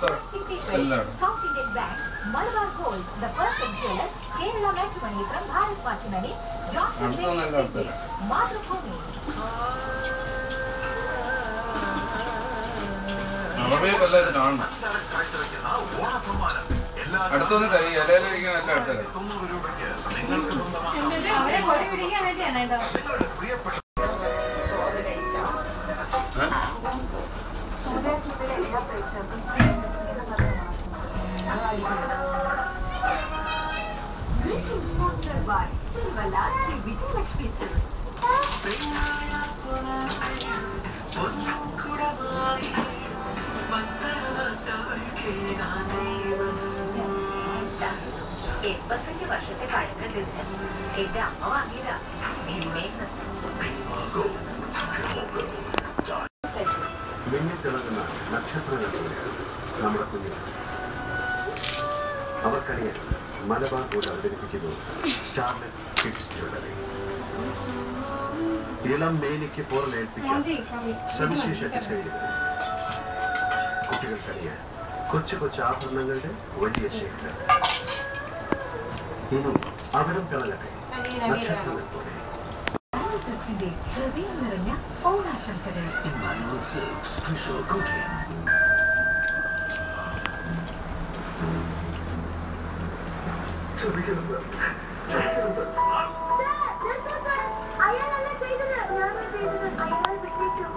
South Indian Bank, Malabar Gold, the perfect jeweler, Kerala Matrimony from Bharat Matrimony, Johnson Bakery, Mathrubhumi. അടുത്തൊന്നിട്ട് ഈ ഇലയിലിരിക്കാൻ നല്ല അടുത്തത് Sponsored by Tilvala Sri Vijay Lakshmi Silks. എൺപത്തഞ്ച് വർഷത്തെ പഴക്കണ്ട് എന്റെ അമ്മ വാങ്ങിയതാ ഭീമേന്ന്. മിന്നിത്തിളങ്ങുന്ന നക്ഷത്രങ്ങൾ നമ്മുടെ കുഞ്ഞുങ്ങൾ അവർക്കറിയാം മലബാർ ഗോൾഡ് അവതരിപ്പിക്കുന്നു സ്റ്റാർലെറ്റ് കിഡ്സ് ജ്വല്ലറി. ഇളം മേനിക്ക് പോറലേൽപ്പിക്കാൻ സവിശേഷ ഡിസൈനുകൾ, കുട്ടികൾക്കറിയാം കൊച്ചു കൊച്ചു ആഭരണങ്ങളുടെ വലിയ ശേഖരം. ഇനി അവരും കളകട്ടെ നക്ഷത്രങ്ങൾ പോലെ. ഹൃദയം നിറഞ്ഞ ഓണാശംസകൾ. Emmanuel Silks Special Coating. അയാളല്ല ചെയ്തത്, ഞാനാ ചെയ്തത്. അയാൾ വിട്ടേക്കും.